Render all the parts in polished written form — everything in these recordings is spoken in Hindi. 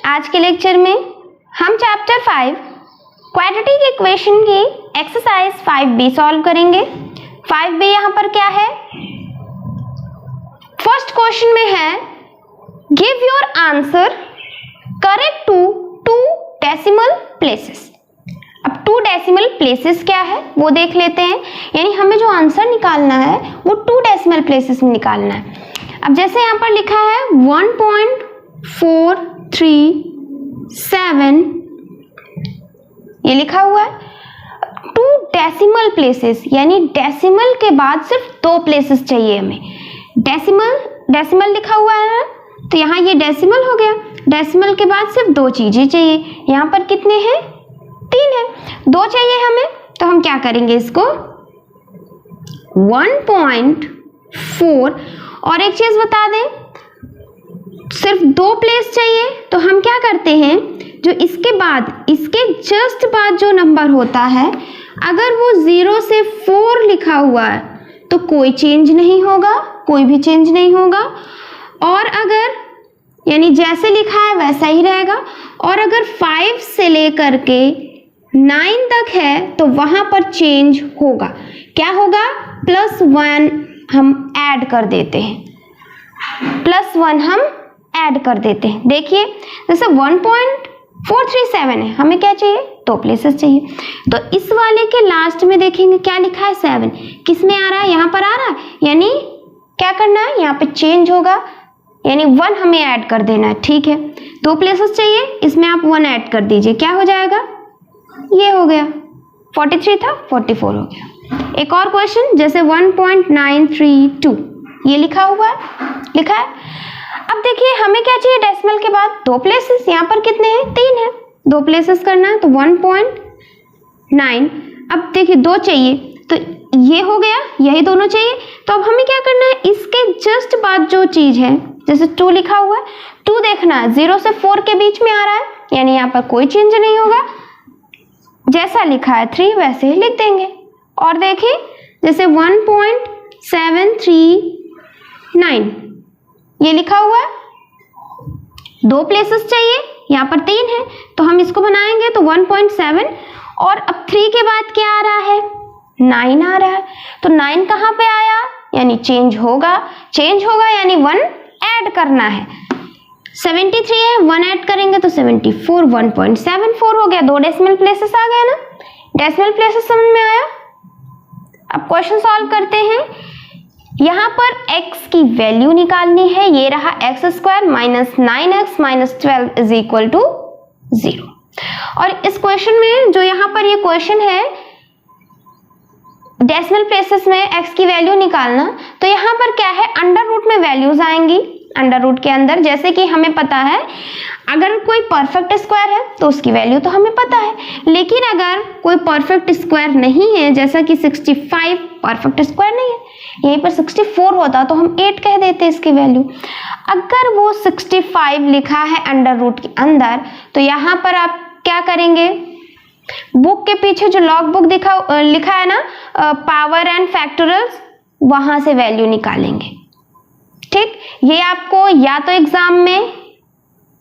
आज के लेक्चर में हम चैप्टर 5 क्वाड्रेटिक इक्वेशन की एक्सरसाइज 5b सॉल्व करेंगे। 5b यहाँ पर क्या है? फर्स्ट क्वेश्चन में है give your answer correct to 2 decimal places. अब 2 डेसिमल प्लेसेस क्या है वो देख लेते हैं, यानी हमें जो आंसर निकालना है वो 2 डेसिमल प्लेसेस में निकालना है। अब जैसे यहाँ पर लिखा है 1.437 ये लिखा हुआ है। 2 डेसिमल प्लेसेस यानी डेसिमल के बाद सिर्फ 2 प्लेसेस चाहिए हमें। डेसिमल लिखा हुआ है तो यहाँ ये डेसिमल हो गया। डेसिमल के बाद सिर्फ 2 चीजें चाहिए। यहाँ पर कितने हैं? 3 है। 2 चाहिए हमें तो हम क्या करेंगे इसको 1.4 और एक चीज बता दें सिर्फ 2 प्लेस चाहिए तो हम क्या करते हैं जो इसके जस्ट बाद जो नंबर होता है अगर वो 0 से 4 लिखा हुआ है तो कोई चेंज नहीं होगा, कोई भी चेंज नहीं होगा। और अगर यानी जैसे लिखा है वैसा ही रहेगा। और अगर 5 से लेकर के 9 तक है तो वहां पर चेंज होगा। क्या होगा? +1 हम ऐड कर देते हैं, +1 हम ऐड कर देते हैं। देखिए जैसे 1.437 है, हमें क्या चाहिए? 2 प्लेसेस चाहिए। तो इस वाले के लास्ट में देखेंगे क्या लिखा है 7 किस में आ रहा है? यहाँ पर आ रहा है, यानी क्या करना है यहाँ पे चेंज होगा, यानी 1 हमें ऐड कर देना है। ठीक है, 2 प्लेसेस चाहिए, इसमें आप 1 ऐड कर दीजिए। क्या हो जाएगा? ये हो गया 43 था 44 हो गया। एक और क्वेश्चन जैसे 1.932 ये लिखा हुआ है, लिखा है। अब देखिए हमें क्या चाहिए डेसिमल के बाद 2 प्लेसेस। यहाँ पर कितने हैं? 3 है। 2 प्लेसेस करना है तो 1.9। अब देखिए 2 चाहिए तो ये हो गया, यही दोनों चाहिए। तो अब हमें क्या करना है इसके जस्ट बाद जो चीज है जैसे 2 लिखा हुआ है 2 देखना है। 0 से 4 के बीच में आ रहा है यानी यहाँ पर कोई चेंज नहीं होगा। जैसा लिखा है 3 वैसे ही लिख देंगे। और देखिए जैसे 1.739 ये लिखा हुआ है, 2 प्लेसेस चाहिए, यहाँ पर 3 है तो हम इसको बनाएंगे तो 1.7 और अब 3 के बाद क्या आ रहा है? 9 आ रहा है। तो 9 कहाँ पे आया? यानी चेंज होगा यानी 1 ऐड करना है। 73 है, 1 ऐड करेंगे तो 74, 1.74 हो गया। 2 डेसिमल प्लेसेस आ गया ना। डेसिमल प्लेसेस समझ में आया? अब क्वेश्चन सॉल्व करते हैं। यहाँ पर x की वैल्यू निकालनी है। ये रहा x² - 9x - 12 = 0। और इस क्वेश्चन में जो यहाँ पर ये क्वेश्चन है डेसिमल प्लेसेस में x की वैल्यू निकालना, तो यहाँ पर क्या है अंडर रूट में वैल्यूज आएंगी। अंडर रूट के अंदर जैसे कि हमें पता है अगर कोई परफेक्ट स्क्वायर है तो उसकी वैल्यू तो हमें पता है, लेकिन अगर कोई परफेक्ट स्क्वायर नहीं है जैसा कि 65 परफेक्ट स्क्वायर नहीं है, यहीं पर 64 होता तो हम 8 कह देते इसकी वैल्यू। अगर वो 65 लिखा है अंडर रूट के अंदर तो यहाँ पर आप क्या करेंगे बुक के पीछे जो लॉग बुक लिखा है ना पावर एंड फैक्टोरियल्स वहां से वैल्यू निकालेंगे। ठीक, ये आपको या तो एग्जाम में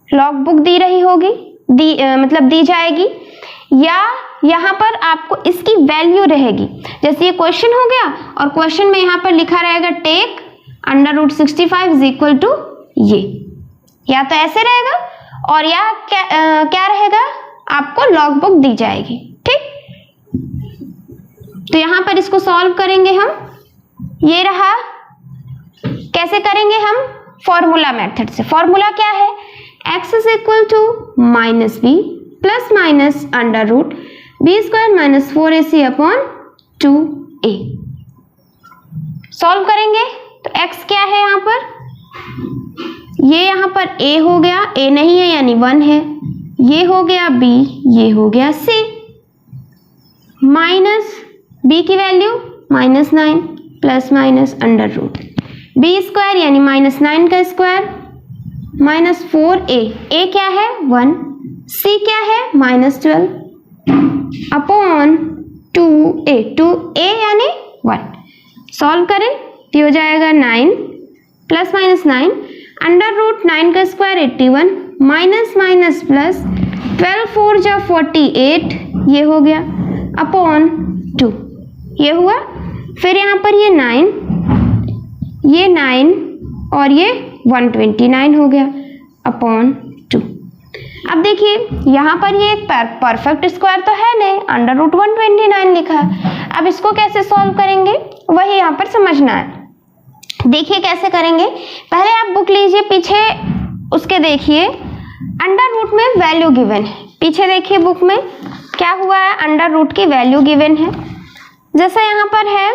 लॉग बुक दी रही होगी मतलब दी जाएगी, या यहाँ पर आपको इसकी वैल्यू रहेगी। जैसे ये क्वेश्चन हो गया और क्वेश्चन में यहाँ पर लिखा रहेगा टेक √65 = ये, या तो ऐसे रहेगा और या क्या रहेगा आपको लॉग बुक दी जाएगी। ठीक, तो यहाँ पर इसको सॉल्व करेंगे हम। ये रहा, कैसे करेंगे हम? फॉर्मूला मेथड से। फॉर्मूला क्या है? x = -b ± √b² - 4ac/2a। Solve करेंगे तो x क्या है यहाँ पर? ये यहाँ पर a हो गया, a नहीं है यानी 1 है। ये हो गया b, ये हो गया c, माइनस b की वैल्यू -9 ± √b² यानी -9 का स्क्वायर -4a। a क्या है? 1। c क्या है? -12 अपॉन 2a। 2a यानी 1। सॉल्व करें तो हो जाएगा 9 ± 9 √9 का स्क्वायर 81 माइनस माइनस प्लस 12 4 जा 48, ये हो गया अपॉन 2, ये हुआ। फिर यहाँ पर ये 9 और ये 129 हो गया अपॉन 2। अब देखिए यहाँ पर ये एक परफेक्ट स्क्वायर तो है नहीं, अंडर रूट 129 लिखा है। अब इसको कैसे सॉल्व करेंगे वही यहाँ पर समझना है। देखिए कैसे करेंगे, पहले आप बुक लीजिए, पीछे उसके देखिए अंडर रूट में वैल्यू गिवन है। पीछे देखिए बुक में क्या हुआ है, अंडर रूट की वैल्यू गिवन है। जैसा यहाँ पर है,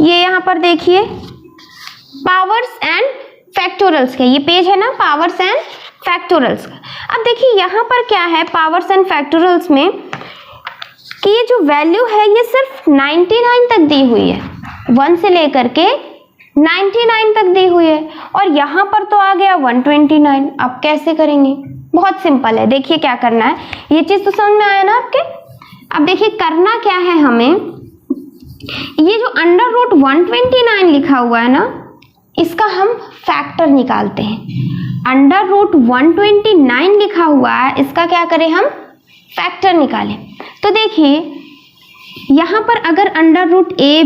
ये यहाँ पर देखिए पावर्स एंड फैक्टोरियल्स का ये पेज है ना, पावर्स एंड फैक्टोरियल्स का। अब देखिए यहाँ पर क्या है पावर्स एंड फैक्टोरियल्स में कि ये जो वैल्यू है ये सिर्फ 99 तक दी हुई है, 1 से लेकर के 99 तक दी हुई है, और यहाँ पर तो आ गया 129। अब कैसे करेंगे, बहुत सिंपल है। देखिए क्या करना है, ये चीज तो समझ में आया ना आपके। अब देखिए करना क्या है हमें, ये जो अंडर रूट 129 लिखा हुआ है ना, इसका हम फैक्टर निकालते हैं। अंडर रूट 129 लिखा हुआ है, इसका क्या करें हम, फैक्टर निकालें। तो देखिए यहाँ पर अगर अंडर रूट ए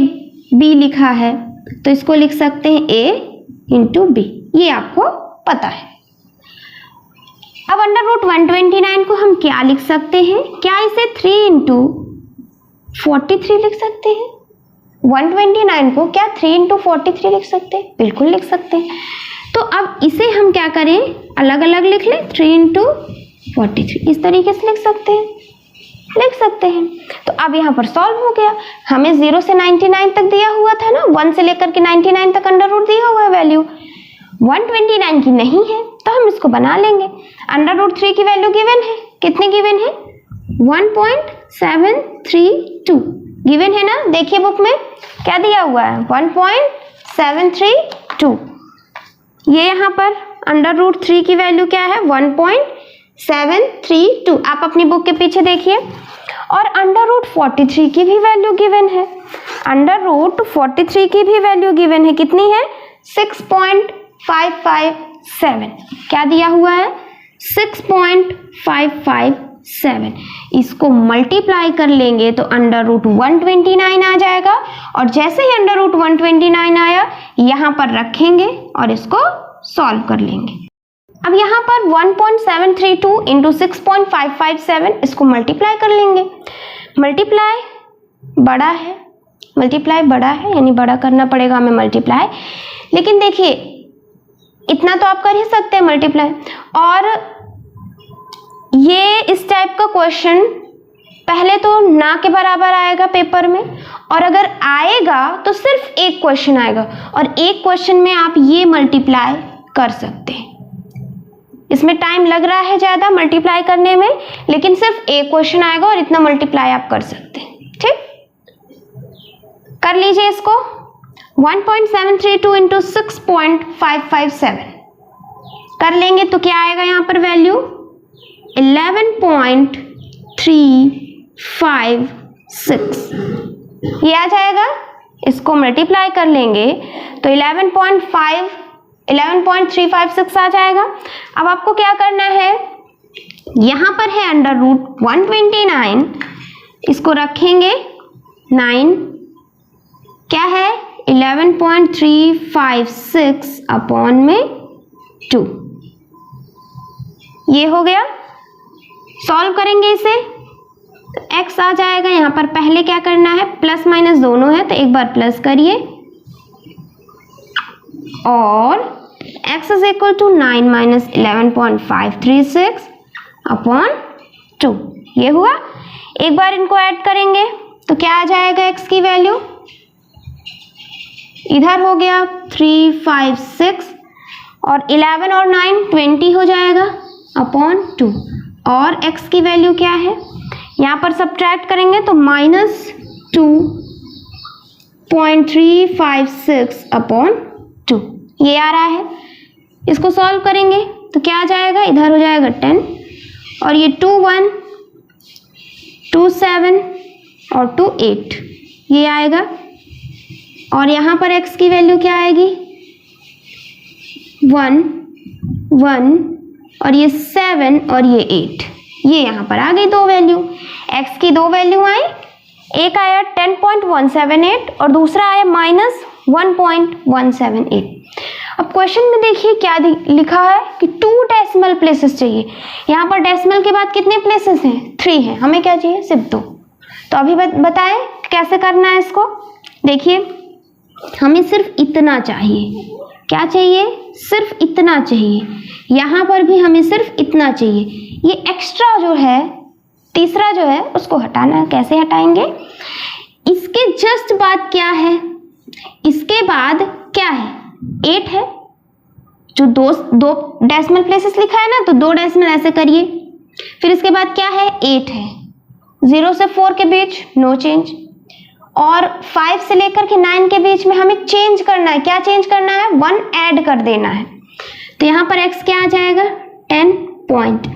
बी लिखा है तो इसको लिख सकते हैं a इंटू बी, ये आपको पता है। अब अंडर रूट 129 को हम क्या लिख सकते हैं, क्या इसे 3 इंटू 43 लिख सकते हैं? 129 को क्या 3 इंटू 43 लिख सकते हैं? बिल्कुल लिख सकते हैं। तो अब इसे हम क्या करें, अलग अलग लिख लें, 3 इंटू 43 इस तरीके से लिख सकते हैं, लिख सकते हैं। तो अब यहाँ पर सॉल्व हो गया। हमें 0 से 99 तक दिया हुआ था ना, 1 से लेकर के 99 तक अंडर रूट दिया हुआ है, वैल्यू 129 की नहीं है तो हम इसको बना लेंगे। अंडर रूट 3 की वैल्यू गिवन है, कितनी गिवन है, 1.732 गिवन है ना। देखिए बुक में क्या दिया हुआ है, 1.732। ये यहाँ पर अंडर रूट 3 की वैल्यू क्या है, 1.732। आप अपनी बुक के पीछे देखिए। और अंडर रूट 43 की भी वैल्यू गिवन है, अंडर रूट 43 की भी वैल्यू गिवन है, कितनी है, 6.557। क्या दिया हुआ है, 6.557। इसको मल्टीप्लाई कर लेंगे तो अंडर रूट 129 आ जाएगा, और जैसे ही अंडर रूट 129 आया यहाँ पर रखेंगे और इसको सॉल्व कर लेंगे। अब यहाँ पर 1.732 इंटू 6.557 इसको मल्टीप्लाई कर लेंगे। मल्टीप्लाई बड़ा है यानी बड़ा करना पड़ेगा हमें मल्टीप्लाई, लेकिन देखिए इतना तो आप कर ही सकते हैं मल्टीप्लाई। और ये इस टाइप का क्वेश्चन पहले तो ना के बराबर आएगा पेपर में, और अगर आएगा तो सिर्फ एक क्वेश्चन आएगा, और एक क्वेश्चन में आप ये मल्टीप्लाई कर सकते हैं। इसमें टाइम लग रहा है ज़्यादा मल्टीप्लाई करने में, लेकिन सिर्फ एक क्वेश्चन आएगा और इतना मल्टीप्लाई आप कर सकते हैं। ठीक, कर लीजिए इसको। 1.732 इंटू 6.557 कर लेंगे तो क्या आएगा यहाँ पर वैल्यू, 11.356 ये आ जाएगा। इसको मल्टीप्लाई कर लेंगे तो 11.356 आ जाएगा। अब आपको क्या करना है, यहाँ पर है अंडर रूट 129, इसको रखेंगे 9, क्या है 11.356 अपॉन में 2, ये हो गया। सॉल्व करेंगे इसे तो x आ जाएगा। यहाँ पर पहले क्या करना है, प्लस माइनस दोनों है तो एक बार प्लस करिए, और x is equal to 9 minus 11.536 upon 2, ये हुआ। एक बार इनको ऐड करेंगे तो क्या आ जाएगा, x की वैल्यू इधर हो गया 356, और 11 और 9 20 हो जाएगा अपॉन 2, और x की वैल्यू क्या है, यहाँ पर सब्ट्रैक्ट करेंगे तो माइनस 2.356 अपॉन 2 ये आ रहा है। इसको सॉल्व करेंगे तो क्या आ जाएगा, इधर हो जाएगा 10, और ये 2 1 2 7 और 2 8 ये आएगा। और यहाँ पर x की वैल्यू क्या आएगी, 1 1 और ये 7 और ये 8, ये यहाँ पर आ गई दो वैल्यू। x की दो वैल्यू आई, एक आया 10.178 और दूसरा आया -1.178। अब क्वेश्चन में देखिए क्या लिखा है कि 2 डेसिमल प्लेसेस चाहिए। यहाँ पर डेसिमल के बाद कितने प्लेसेस हैं? 3 हैं। हमें क्या चाहिए? सिर्फ 2। तो अभी बताएं कैसे करना है इसको। देखिए हमें सिर्फ इतना चाहिए। क्या चाहिए? सिर्फ इतना चाहिए। यहाँ पर भी हमें सिर्फ इतना चाहिए। ये एक्स्ट्रा जो है, तीसरा जो है, उसको हटाना है। कैसे हटाएंगे? इसके जस्ट बाद क्या है? इसके बाद क्या है? 8 है। जो दो डेसिमल प्लेसेस लिखा है ना, तो 2 डेसिमल ऐसे करिए। फिर इसके बाद क्या है? 8 है। 0 से 4 के बीच नो चेंज, और 5 से लेकर के 9 के बीच में हमें चेंज करना है। क्या चेंज करना है? 1 ऐड कर देना है। तो यहाँ पर x क्या आ जाएगा? 10 पॉइंट।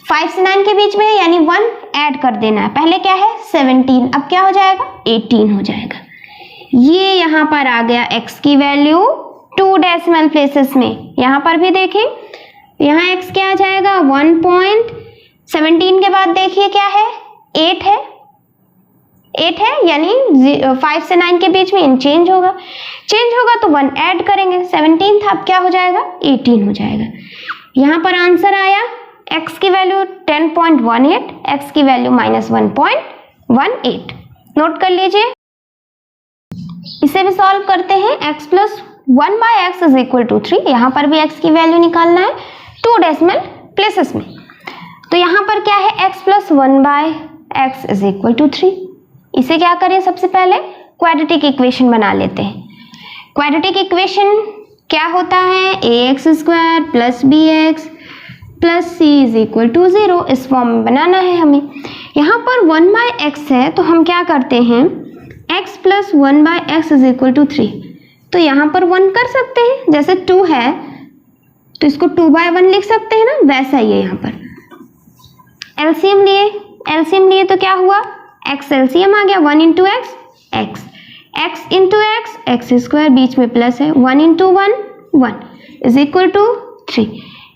5 से 9 के बीच में है, यानी 1 ऐड कर देना है। पहले क्या है? 17, अब क्या हो जाएगा? 18 हो जाएगा। ये यहाँ पर आ गया x की वैल्यू 2 डेसिमल प्लेसेस में। यहाँ पर भी देखें, यहाँ x क्या आ जाएगा? 1.17 के बाद देखिए क्या है? 8 है। 8 है, यानी 5 से 9 के बीच में चेंज होगा। चेंज होगा तो 1 ऐड करेंगे। 17 था, अब क्या हो जाएगा? 18 हो जाएगा। यहाँ पर आंसर आया x की वैल्यू 10.18, x की वैल्यू -1.18। नोट कर लीजिए। इसे भी सॉल्व करते हैं। x + 1/x = 3। यहाँ पर भी x की वैल्यू निकालना है 2 डेसिमल प्लेसेस में। तो यहाँ पर क्या है? x + 1/x = 3। इसे क्या करें? सबसे पहले क्वाड्रेटिक इक्वेशन बना लेते हैं। क्वाड्रेटिक इक्वेशन क्या होता है? ax² + bx + c = 0। इस फॉर्म में बनाना है हमें। यहाँ पर 1/x है, तो हम क्या करते हैं? x + 1/x = 3। तो यहाँ पर 1 कर सकते हैं। जैसे 2 है तो इसको 2/1 लिख सकते हैं ना, वैसा ही है यहाँ पर। एलसीएम लिए तो क्या हुआ? x एलसीएम आ गया 1 × x, x × x² बीच में प्लस है, 1 × 1 1 = 3।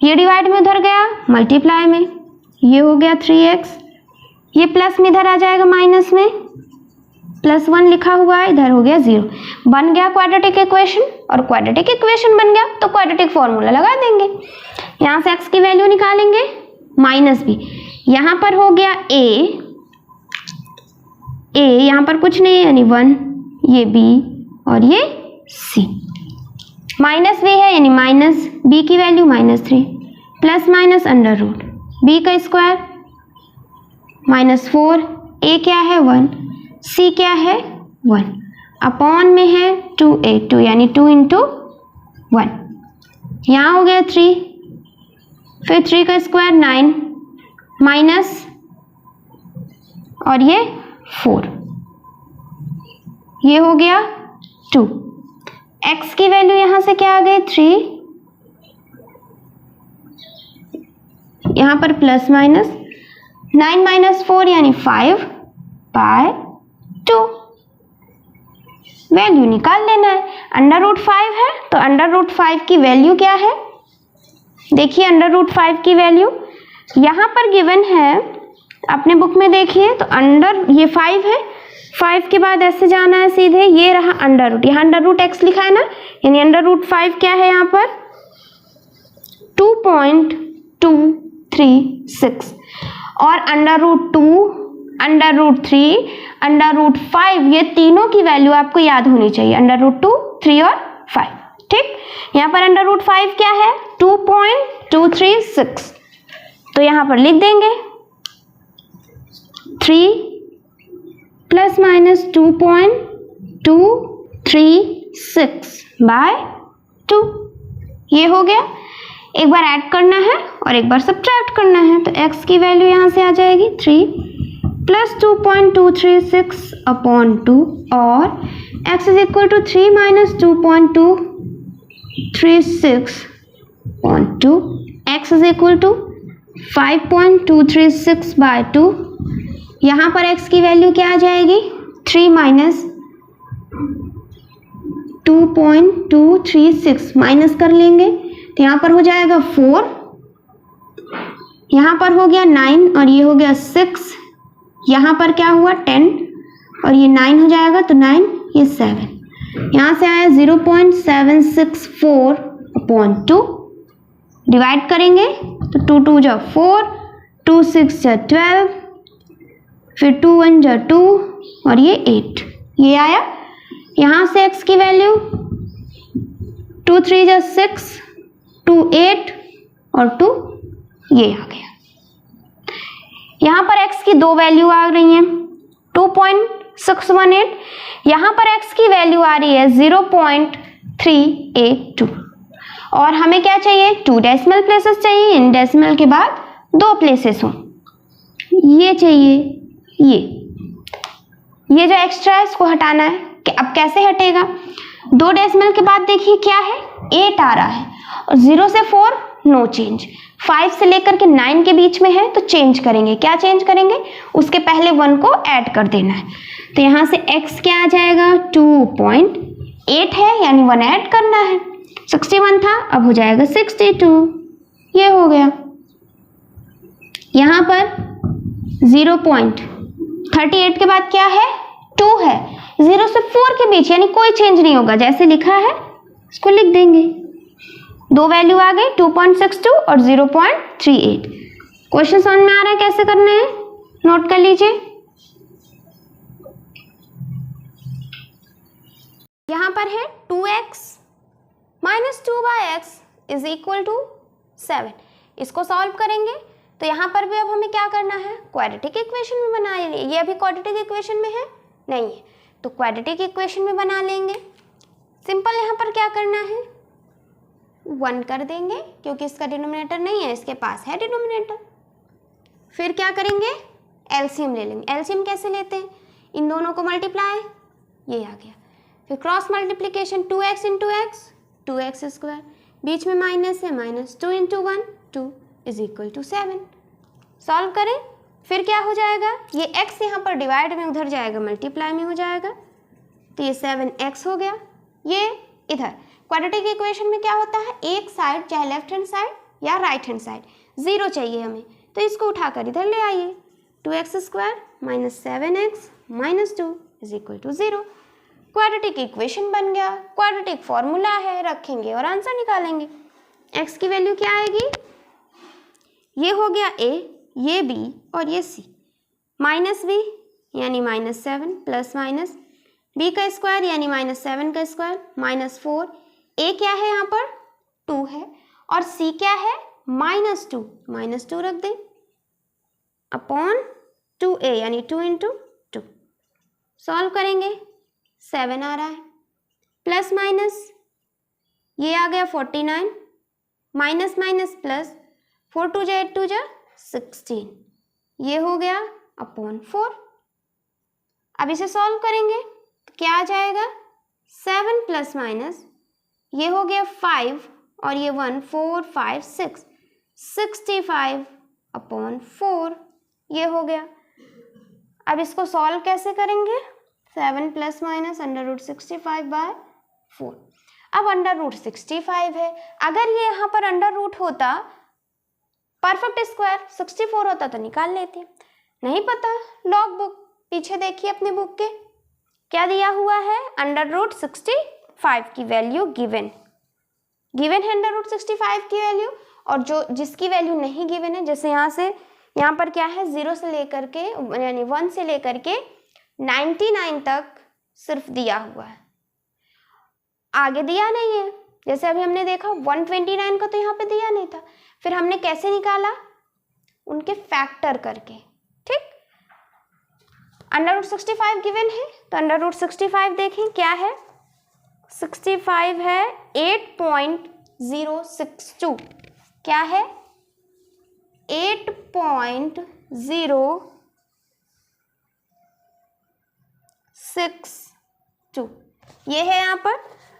ये डिवाइड में उधर गया, मल्टीप्लाई में ये हो गया 3x। ये प्लस में इधर आ जाएगा माइनस में, +1 लिखा हुआ है, इधर हो गया 0। बन गया क्वाड्रेटिक इक्वेशन, और क्वाड्रेटिक इक्वेशन बन गया तो क्वाड्रेटिक फॉर्मूला लगा देंगे। यहाँ से x की वैल्यू निकालेंगे, -b। यहाँ पर हो गया a, यहाँ पर कुछ नहीं है यानी 1, ये b और ये c। -b है यानी -b की वैल्यू -3, ± अंडर रूट b का स्क्वायर -4, a क्या है? 1, c क्या है? 1, अपॉन में है 2a2 यानी 2 × 1। यहाँ हो गया 3, फिर 3 का स्क्वायर 9 माइनस और ये 4, ये हो गया 2। x की वैल्यू यहाँ से क्या आ गई? 3, यहाँ पर ± 9 - 4 यानी 5/2। वैल्यू निकाल लेना है। अंडर रूट 5 है तो अंडर रूट 5 की वैल्यू क्या है? देखिए अंडर रूट 5 की वैल्यू यहाँ पर गिवन है, अपने बुक में देखिए। तो ये 5 है, 5 के बाद ऐसे जाना है सीधे, ये रहा अंडर रूट, यहाँ अंडर रूट x लिखा है ना, यानी अंडर रूट 5 क्या है यहाँ पर? 2.236। और under root 2, under root 3, under root 5, ये तीनों की वैल्यू आपको याद होनी चाहिए। अंडर रूट 2, 3 और 5। ठीक, यहाँ पर अंडर रूट 5 क्या है? 2.236। तो यहाँ पर लिख देंगे 3 ± 2.236/2। ये हो गया। एक बार ऐड करना है और एक बार सब्ट्रैक्ट करना है। तो x की वैल्यू यहाँ से आ जाएगी 3 + 2.236/2 और x = 3 - 2.236/2। x = 5.236/2। यहाँ पर x की वैल्यू क्या आ जाएगी? 3 - 2.236 माइनस कर लेंगे तो यहाँ पर हो जाएगा 4, यहाँ पर हो गया 9 और ये हो गया 6, यहाँ पर क्या हुआ 10 और ये 9 हो जाएगा तो 9, ये 7, यहाँ से आया 0.764/2, डिवाइड करेंगे तो 2 2 जा 4, 2 6 जा 12, फिर 2 1 जा 2 और ये 8, ये आया। यहाँ से x की वैल्यू 2 3 जा 6, 2 8 और 2 ये आ गया। यहाँ पर x की दो वैल्यू आ रही हैं 2.618, यहाँ पर x की वैल्यू आ रही है 0.382 और हमें क्या चाहिए 2 डेसिमल प्लेसेस चाहिए, इन डेसिमल के बाद 2 प्लेसेस हों, ये चाहिए, ये जो एक्स्ट्रा है इसको हटाना है। कि अब कैसे हटेगा, 2 डेसिमल के बाद देखिए क्या है 8 आ रहा है और 0 से 4 नो चेंज, 5 से लेकर के 9 के बीच में है तो चेंज करेंगे। क्या चेंज करेंगे, उसके पहले 1 को ऐड कर देना है। तो यहाँ से x क्या आ जाएगा 2.8 है यानी 1 ऐड करना है, 61 था अब हो जाएगा 62, ये हो गया। यहाँ पर 0.38 के बाद क्या है 2 है, 0 से 4 के बीच यानी कोई चेंज नहीं होगा, जैसे लिखा है इसको लिख देंगे। दो वैल्यू आ गई 2.62 और 0.38। क्वेश्चन समझ में आ रहा है कैसे करना है, नोट कर लीजिए। यहाँ पर है 2x minus 2/x is equal to 7, इसको सॉल्व करेंगे तो यहाँ पर भी अब हमें क्या करना है क्वाड्रेटिक इक्वेशन में बना लेंगे। ये अभी क्वाड्रेटिक इक्वेशन में है नहीं है तो क्वाड्रेटिक इक्वेशन में बना लेंगे। सिंपल यहाँ पर क्या करना है 1 कर देंगे क्योंकि इसका डिनोमिनेटर नहीं है, इसके पास है डिनोमिनेटर। फिर क्या करेंगे एलसीएम ले लेंगे। एलसीएम कैसे लेते हैं, इन दोनों को मल्टीप्लाई, ये आ गया। फिर cross multiplication 2x into x 2x square, बीच में माइनस है minus 2 into 1 2 is equal to 7। Solve करें फिर क्या हो जाएगा, ये x यहाँ पर डिवाइड में उधर जाएगा मल्टीप्लाई में हो जाएगा तो ये 7x हो गया। ये इधर क्वाड्रेटिक इक्वेशन में क्या होता है एक साइड चाहे लेफ्ट हैंड साइड या राइट हैंड साइड 0 चाहिए हमें, तो इसको उठाकर इधर ले आइए 2x square minus 7x minus 2 is equal to 0। Quadratic equation बन गया। क्वाड्रेटिक फॉर्मूला है, रखेंगे और आंसर निकालेंगे। x की वैल्यू क्या आएगी, ये हो गया a, ये b और ये c, माइनस b यानी माइनस 7 प्लस माइनस b का स्क्वायर यानी माइनस 7 का स्क्वायर माइनस 4, a क्या है यहाँ पर 2 है और c क्या है माइनस 2 रख दें अपॉन 2a यानी 2 इंटू 2। सॉल्व करेंगे 7 आ रहा है प्लस माइनस ये आ गया 49 माइनस माइनस प्लस 4 2 जा 8 2 जा 16, ये हो गया अपॉन 4। अब इसे सॉल्व करेंगे तो क्या आ जाएगा 7 प्लस माइनस ये हो गया 5 और ये 1 4 5 6 65 अपॉन 4, ये हो गया। अब इसको सॉल्व कैसे करेंगे 7 प्लस माइनस √65/4। अब √65 है, अगर ये यहाँ पर अंडर रूट होता परफेक्ट स्क्वायर 64 होता तो निकाल लेते, नहीं पता लॉग बुक पीछे देखिए अपनी बुक के क्या दिया हुआ है √65 की वैल्यू गिवन है √65 की वैल्यू, और जो जिसकी वैल्यू नहीं गिवन है जैसे यहाँ पर क्या है 0 से लेकर के यानी 1 से लेकर के 99 तक सिर्फ दिया हुआ है, आगे दिया नहीं है। जैसे अभी हमने देखा 129 का तो यहाँ पे दिया नहीं था, फिर हमने कैसे निकाला उनके फैक्टर करके, ठीक। √65 गिवन है तो √65 देखें क्या है 65 है 8.062, क्या है 8.062, ये है यहाँ पर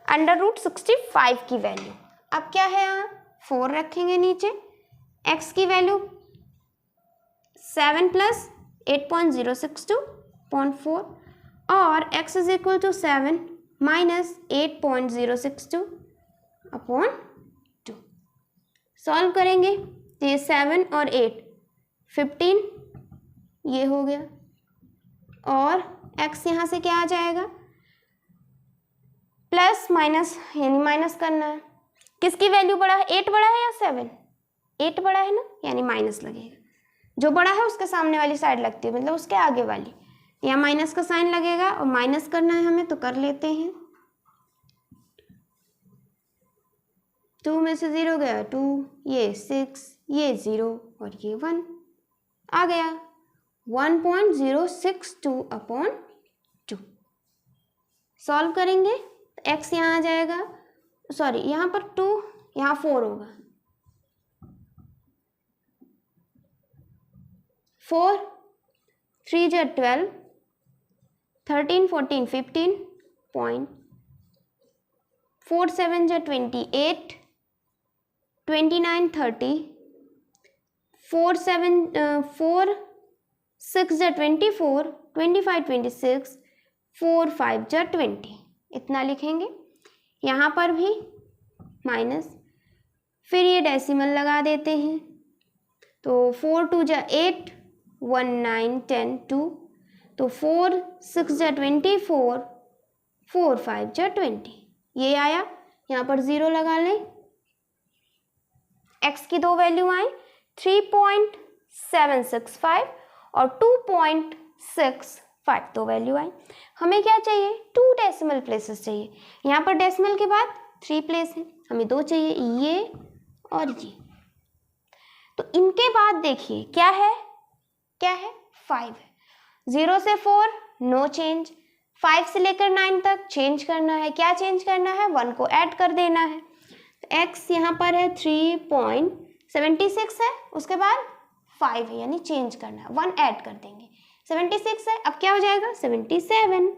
√65 की वैल्यू। अब क्या है यहाँ 4 रखेंगे नीचे, x की वैल्यू 7 प्लस 8.062/4 और x is equal to 7 minus 8.062 upon 2। Solve करेंगे तो ये 7 और 8 15 ये हो गया, और x यहाँ से क्या आ जाएगा, प्लस माइनस यानी माइनस करना है। किसकी वैल्यू बड़ा है, 8 बड़ा है या 7? 8 बड़ा है ना, यानी माइनस लगेगा। जो बड़ा है उसके सामने वाली साइड लगती है, मतलब उसके आगे वाली। यहाँ माइनस का साइन लगेगा और माइनस करना है हमें, तो कर लेते हैं। 2 में से 0 गया 2, ये 6, ये 0 और ये 1 आ गया, 1.062 अपॉन 2। सॉल्व करेंगे तो x यहाँ आ जाएगा, सॉरी यहाँ पर 2, यहाँ 4 होगा, 4 3 जा 12, 13 14 15 पॉइंट, 4 7 जा 28, 29 30, 4 6 जा 24, 25 26, 4 5 जा 20, इतना लिखेंगे। यहाँ पर भी माइनस, फिर ये डेसिमल लगा देते हैं, तो 4 2 जा 8, 1 9 10 2, तो 4 6 जा 24, 4 5 जा 20, ये आया। यहाँ पर 0 लगा लें। x की दो वैल्यू आई, 3.765 और 2.65 दो वैल्यू आई। हमें क्या चाहिए, 2 डेसिमल प्लेसेस चाहिए। यहाँ पर डेसिमल के बाद 3 प्लेस हैं, हमें 2 चाहिए, ये और ये। तो इनके बाद देखिए क्या है, 5 है। 0 से 4 नो चेंज, 5 से लेकर 9 तक चेंज करना है। क्या चेंज करना है, 1 को ऐड कर देना है। तो x यहाँ पर है 3.76 है, उसके बाद 5 है, यानी चेंज करना है, 1 ऐड कर देंगे। 76 है, अब क्या हो जाएगा 77,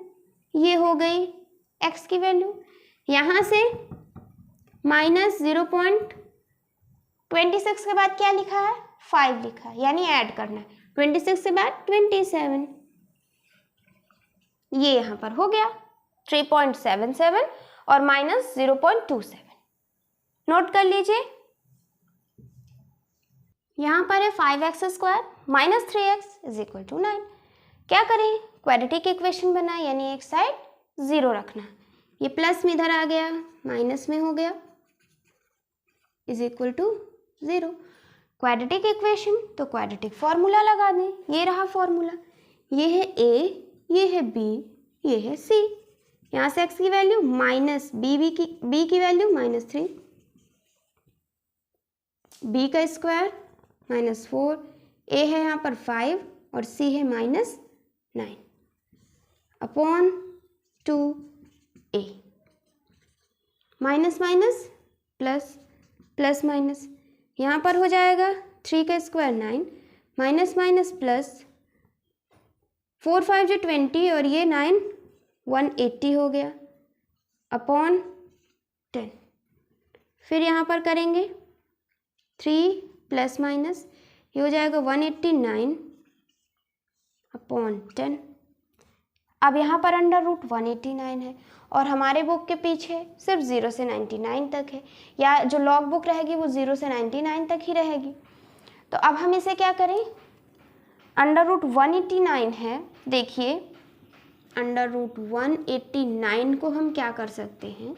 ये हो गई x की वैल्यू। यहाँ से माइनस 0.26 के बाद क्या लिखा है, 5 लिखा है, यानी ऐड करना है। 26 के बाद 27, ये यहाँ पर हो गया 3.77 और माइनस 0.27। नोट कर लीजिए, यहाँ पर है 5x² minus 3x is equal to 9। क्या करें, क्वाड्रेटिक इक्वेशन बनाए, यानी एक साइड 0 रखना। ये प्लस में इधर आ गया, माइनस में हो गया, is equal to 0। Quadratic equation तो क्वाड्रेटिक फॉर्मूला लगा दें, ये रहा फॉर्मूला। ये है a, ये है b, ये है c। यहाँ से x की वैल्यू माइनस b की वैल्यू -3, b का स्क्वायर -4, a है यहाँ पर 5 और c है -9 upon 2a। Minus minus plus, plus minus, यहाँ पर हो जाएगा 3 का स्क्वायर 9, माइनस माइनस प्लस, 4 5 जो 20 और ये 9 180 हो गया अपॉन 10। फिर यहाँ पर करेंगे 3 प्लस माइनस, ये हो जाएगा 189 अपॉन 10। अब यहाँ पर अंडर रूट 189 है और हमारे बुक के पीछे सिर्फ 0 से 99 तक है, या जो लॉग बुक रहेगी वो 0 से 99 तक ही रहेगी। तो अब हम इसे क्या करें, अंडर रूट 189 है, देखिए अंडर रूट 189 को हम क्या कर सकते हैं,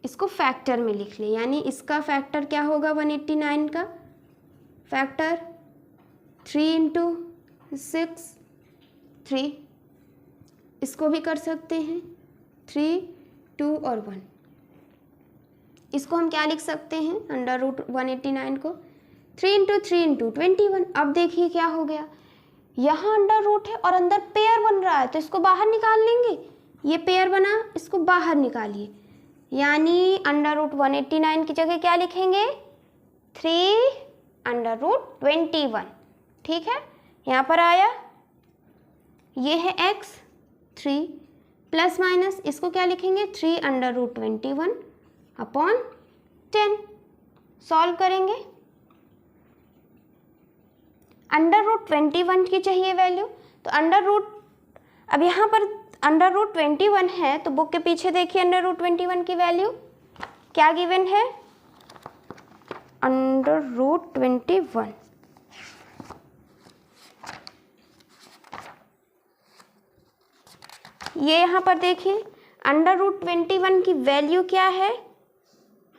इसको फैक्टर में लिख लें, यानी इसका फैक्टर क्या होगा, 189 का फैक्टर 3 × 6 3, इसको भी कर सकते हैं 3 2 और 1। इसको हम क्या लिख सकते हैं, अंडर रूट 189 को 3 × 3 × 21। अब देखिए क्या हो गया, यहाँ अंडर रूट है और अंदर पेयर बन रहा है, तो इसको बाहर निकाल लेंगे। ये पेयर बना, इसको बाहर निकालिए, यानी अंडर रूट 189 की जगह क्या लिखेंगे, 3 अंडर रूट 21। ठीक है, यहाँ पर आया, ये है x 3 प्लस माइनस, इसको क्या लिखेंगे, 3 अंडर रूट 21 अपॉन 10। सॉल्व करेंगे, अंडर रूट 21 की चाहिए वैल्यू, तो अंडर रूट, अब यहाँ पर √21 है तो बुक के पीछे देखिए √21 की वैल्यू क्या गिवन है, √21। ये यहाँ पर देखिए √21 की वैल्यू क्या है,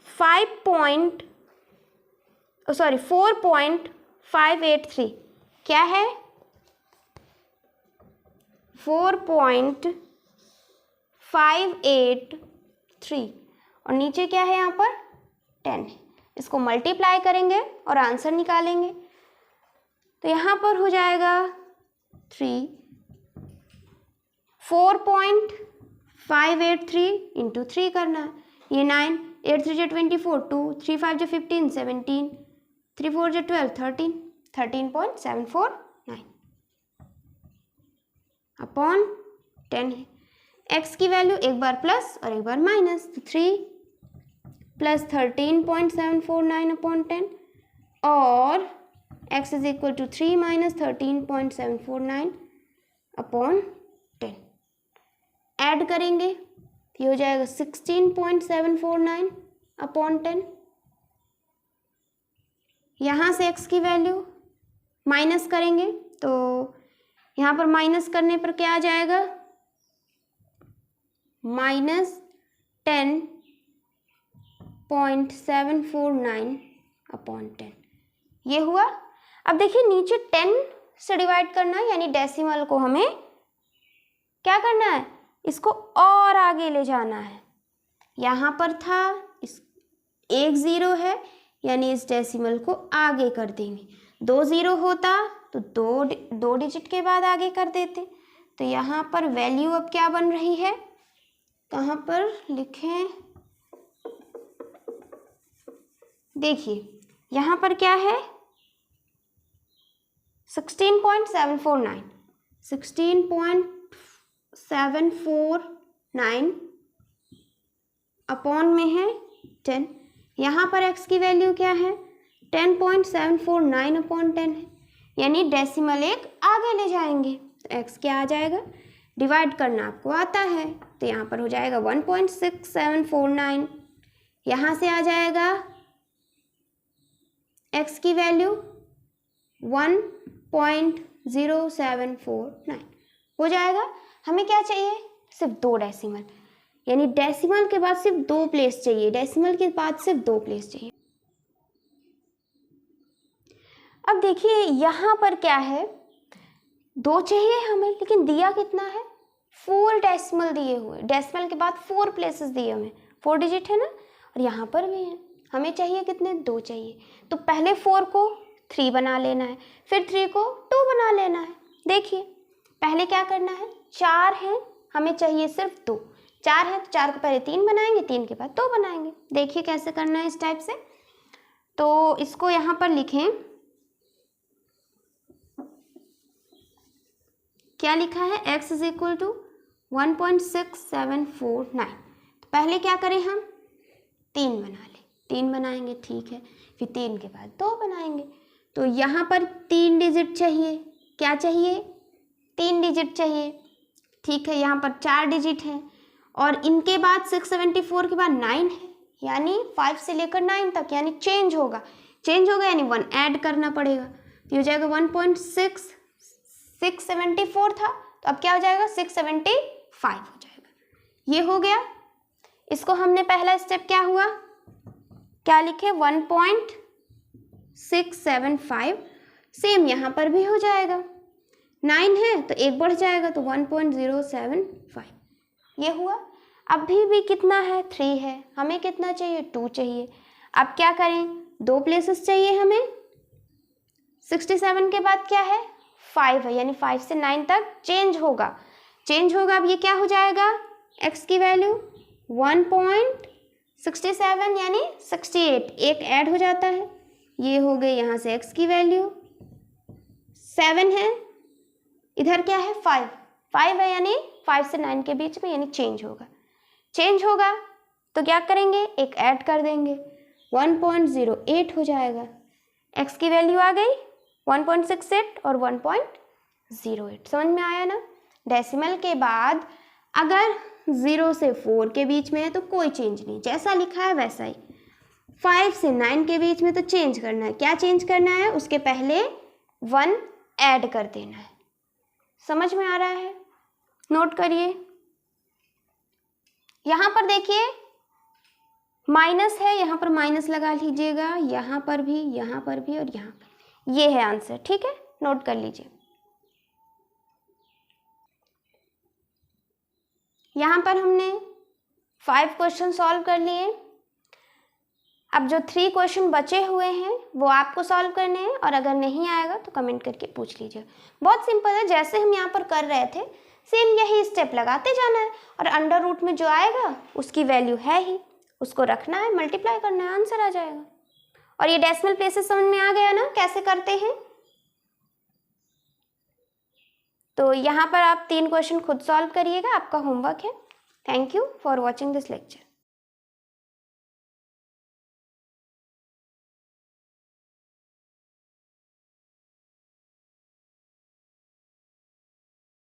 4.583 क्या है, 4.583 और नीचे क्या है यहाँ पर 10 है। इसको मल्टीप्लाई करेंगे और आंसर निकालेंगे तो यहाँ पर हो जाएगा 4.583 इंटू 3 करना है, ये 9, 8 3 जो 24, 2 3 5 जो 15, 17, 3 4 जो 12, 13, 13.749 अपॉन 10 है। x की वैल्यू एक बार प्लस और एक बार माइनस, तो 3 प्लस 13.749 अपॉन 10 और x is equal to 3 minus 13.749 upon 10। Add करेंगे ये हो जाएगा 16.749 अपॉन 10। यहाँ से x की वैल्यू माइनस करेंगे तो यहाँ पर माइनस करने पर क्या आ जाएगा, -10.749 अपॉन 10 ये हुआ। अब देखिए नीचे 10 से डिवाइड करना है, यानी डेसिमल को हमें क्या करना है, इसको और आगे ले जाना है। यहाँ पर था इस एक ज़ीरो है, यानी इस डेसिमल को आगे कर देंगे। 2 ज़ीरो होता तो दो डिजिट के बाद आगे कर देते। तो यहाँ पर वैल्यू अब क्या बन रही है, कहाँ पर लिखें, देखिए यहाँ पर क्या है 16.749 16.749 अपॉन में है 10। यहाँ पर x की वैल्यू क्या है 10.749 अपॉन 10 है, यानी डेसिमल एक आगे ले जाएंगे तो x क्या आ जाएगा, डिवाइड करना आपको आता है तो यहाँ पर हो जाएगा 1.6749। यहाँ से आ जाएगा x की वैल्यू 1.0749 हो जाएगा। हमें क्या चाहिए, सिर्फ 2 डेसिमल, यानी डेसिमल के बाद सिर्फ 2 प्लेस चाहिए, डेसिमल के बाद सिर्फ 2 प्लेस चाहिए। अब देखिए यहाँ पर क्या है, 2 चाहिए हमें, लेकिन दिया कितना है, 4 डेसिमल दिए हुए, डेसिमल के बाद 4 प्लेसेस दिए हमें, 4 डिजिट है ना, और यहाँ पर भी है। हमें चाहिए कितने, 2 चाहिए, तो पहले 4 को 3 बना लेना है, फिर 3 को 2 बना लेना है। देखिए पहले क्या करना है, 4 है, हमें चाहिए सिर्फ 2, 4 है तो 4 को पहले 3 बनाएंगे, 3 के बाद 2 बनाएंगे। देखिए कैसे करना है इस टाइप से, तो इसको यहाँ पर लिखें, क्या लिखा है, x इज इक्वल टू 1.6749। तो पहले क्या करें हम, 3 बना लें, 3 बनाएंगे, ठीक है, फिर 3 के बाद 2 बनाएंगे। तो यहाँ पर 3 डिजिट चाहिए, क्या चाहिए, 3 डिजिट चाहिए, ठीक है। यहाँ पर 4 डिजिट हैं और इनके बाद 674 के बाद 9 है, यानी 5 से लेकर 9 तक, यानी चेंज होगा यानी 1 ऐड करना पड़ेगा। तो हो जाएगा 1.674 था, तो अब क्या हो जाएगा 675 हो जाएगा। ये हो गया। इसको हमने पहला स्टेप क्या हुआ, क्या लिखे 1.675, सेम यहाँ पर भी हो जाएगा, 9 है तो 1 बढ़ जाएगा तो 1.075 ये हुआ। अभी भी कितना है, 3 है, हमें कितना चाहिए, 2 चाहिए। अब क्या करें, 2 प्लेसेस चाहिए हमें, 67 के बाद क्या है, 5 है, यानी 5 से 9 तक चेंज होगा। अब ये क्या हो जाएगा, x की वैल्यू 1.67 यानी 68, एक ऐड हो जाता है, ये हो गई। यहाँ से x की वैल्यू 7 है, इधर क्या है 5 है, यानी 5 से 9 के बीच में, यानी चेंज होगा तो क्या करेंगे, एक ऐड कर देंगे, 1.08 हो जाएगा। x की वैल्यू आ गई 1.68 और 1.08, समझ में आया ना। डेसिमल के बाद अगर 0 से 4 के बीच में है तो कोई चेंज नहीं, जैसा लिखा है वैसा ही। 5 से 9 के बीच में तो चेंज करना है। क्या चेंज करना है? उसके पहले 1 ऐड कर देना है। समझ में आ रहा है? नोट करिए। यहाँ पर देखिए माइनस है, यहाँ पर माइनस लगा लीजिएगा, यहाँ पर भी, यहाँ पर भी और यहाँ पर। ये है आंसर, ठीक है, नोट कर लीजिए। यहाँ पर हमने 5 क्वेश्चन सॉल्व कर लिए। अब जो 3 क्वेश्चन बचे हुए हैं वो आपको सॉल्व करने हैं, और अगर नहीं आएगा तो कमेंट करके पूछ लीजिए। बहुत सिंपल है, जैसे हम यहाँ पर कर रहे थे सेम यही स्टेप लगाते जाना है, और अंडर रूट में जो आएगा उसकी वैल्यू है ही, उसको रखना है, मल्टीप्लाई करना है, आंसर आ जाएगा। और ये डेसिमल प्लेसेस समझ में आ गया ना कैसे करते हैं? तो यहाँ पर आप 3 क्वेश्चन खुद सॉल्व करिएगा, आपका होमवर्क है। Thank you for watching this lecture.